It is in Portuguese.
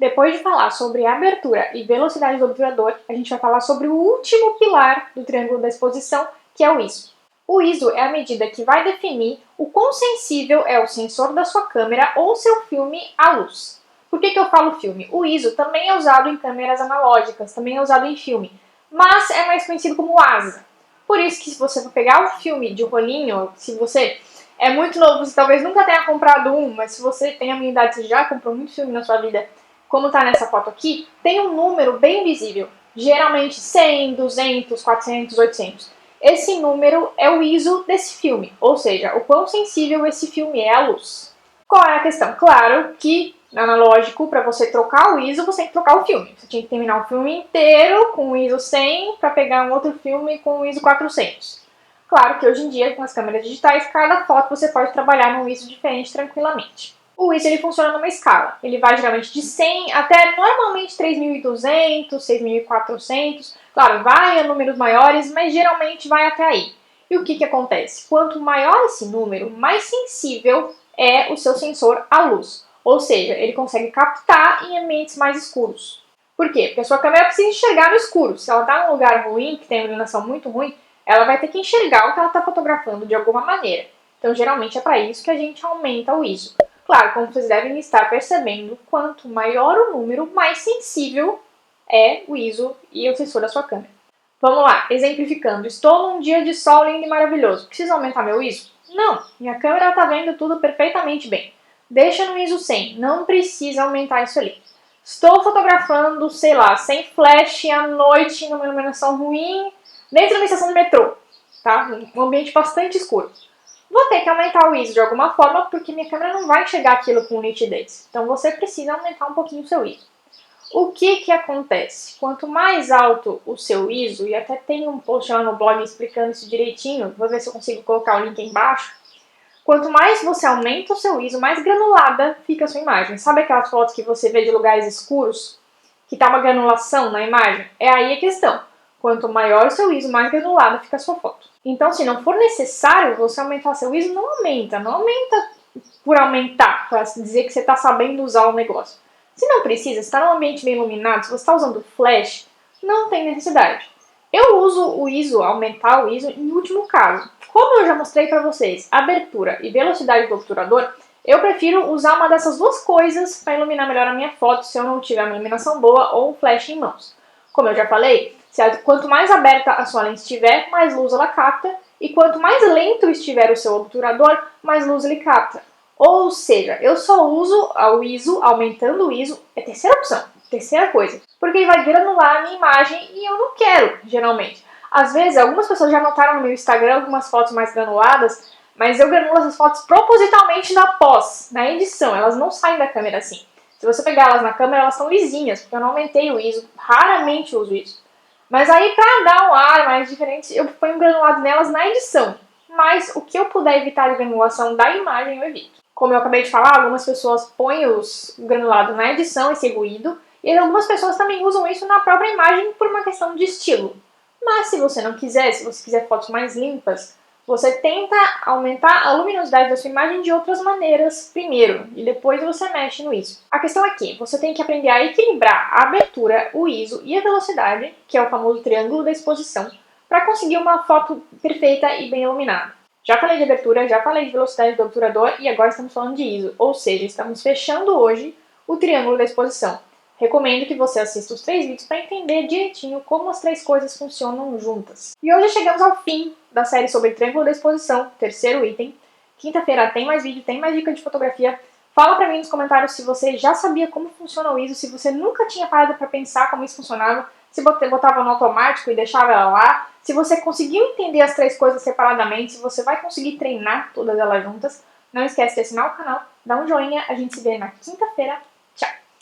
Depois de falar sobre abertura e velocidade do obturador, a gente vai falar sobre o último pilar do triângulo da exposição, que é o ISO. O ISO é a medida que vai definir o quão sensível é o sensor da sua câmera ou seu filme à luz. Por que eu falo filme? O ISO também é usado em câmeras analógicas, também é usado em filme, mas é mais conhecido como ASA. Por isso que se você for pegar um filme de rolinho, se você é muito novo, você talvez nunca tenha comprado um, mas se você tem a minha idade, você já comprou muito filme na sua vida, como está nessa foto aqui, tem um número bem visível, geralmente 100, 200, 400, 800. Esse número é o ISO desse filme, ou seja, o quão sensível esse filme é à luz. Qual é a questão? Claro que, analógico, para você trocar o ISO, você tem que trocar o filme. Você tinha que terminar o filme inteiro com o ISO 100 para pegar um outro filme com o ISO 400. Claro que hoje em dia, com as câmeras digitais, cada foto você pode trabalhar num ISO diferente tranquilamente. O ISO ele funciona numa escala. Ele vai geralmente de 100 até normalmente 3.200, 6.400. Claro, vai a números maiores, mas geralmente vai até aí. E o que acontece? Quanto maior esse número, mais sensível é o seu sensor à luz. Ou seja, ele consegue captar em ambientes mais escuros. Por quê? Porque a sua câmera precisa enxergar no escuro. Se ela está num lugar ruim, que tem uma iluminação muito ruim, ela vai ter que enxergar o que ela está fotografando de alguma maneira. Então, geralmente é para isso que a gente aumenta o ISO. Claro, como vocês devem estar percebendo, quanto maior o número, mais sensível é o ISO e o sensor da sua câmera. Vamos lá, exemplificando. Estou num dia de sol lindo e maravilhoso. Preciso aumentar meu ISO? Não, minha câmera está vendo tudo perfeitamente bem. Deixa no ISO 100, não precisa aumentar isso ali. Estou fotografando, sei lá, sem flash à noite, numa iluminação ruim, dentro de uma estação de metrô, tá? Um ambiente bastante escuro. Vou ter que aumentar o ISO de alguma forma, porque minha câmera não vai enxergar aquilo com nitidez. Então você precisa aumentar um pouquinho o seu ISO. O que acontece? Quanto mais alto o seu ISO, e até tem um post lá no blog explicando isso direitinho, vou ver se eu consigo colocar o link aí embaixo. Quanto mais você aumenta o seu ISO, mais granulada fica a sua imagem. Sabe aquelas fotos que você vê de lugares escuros? Que tá uma granulação na imagem? É aí a questão. Quanto maior o seu ISO, mais granulada fica a sua foto. Então, se não for necessário você aumentar seu ISO, não aumenta. Não aumenta por aumentar, para dizer que você está sabendo usar o negócio. Se não precisa, se está num ambiente bem iluminado, se você está usando flash, não tem necessidade. Eu uso o ISO, aumentar o ISO, em último caso. Como eu já mostrei para vocês, abertura e velocidade do obturador, eu prefiro usar uma dessas duas coisas para iluminar melhor a minha foto se eu não tiver uma iluminação boa ou um flash em mãos. Como eu já falei, quanto mais aberta a sua lente estiver, mais luz ela capta, e quanto mais lento estiver o seu obturador, mais luz ele capta. Ou seja, eu só uso o ISO, aumentando o ISO, é a terceira opção, terceira coisa, porque ele vai granular a minha imagem e eu não quero, geralmente. Às vezes, algumas pessoas já notaram no meu Instagram algumas fotos mais granuladas, mas eu granulo essas fotos propositalmente na pós, na edição, elas não saem da câmera assim. Se você pegar elas na câmera, elas são lisinhas, porque eu não aumentei o ISO, raramente uso isso. Mas aí, pra dar um ar mais diferente, eu ponho um granulado nelas na edição. Mas o que eu puder evitar de granulação da imagem, eu evito. Como eu acabei de falar, algumas pessoas põem os granulados na edição, esse ruído, e algumas pessoas também usam isso na própria imagem por uma questão de estilo. Mas se você não quiser, se você quiser fotos mais limpas, você tenta aumentar a luminosidade da sua imagem de outras maneiras primeiro, e depois você mexe no ISO. A questão é que você tem que aprender a equilibrar a abertura, o ISO e a velocidade, que é o famoso triângulo da exposição, para conseguir uma foto perfeita e bem iluminada. Já falei de abertura, já falei de velocidade do obturador e agora estamos falando de ISO, ou seja, estamos fechando hoje o triângulo da exposição. Recomendo que você assista os 3 vídeos para entender direitinho como as 3 coisas funcionam juntas. E hoje chegamos ao fim da série sobre triângulo da exposição, terceiro item. Quinta-feira tem mais vídeo, tem mais dica de fotografia. Fala pra mim nos comentários se você já sabia como funciona o ISO, se você nunca tinha parado para pensar como isso funcionava, se você botava no automático e deixava ela lá, se você conseguiu entender as 3 coisas separadamente, se você vai conseguir treinar todas elas juntas. Não esquece de assinar o canal, dar um joinha, a gente se vê na quinta-feira.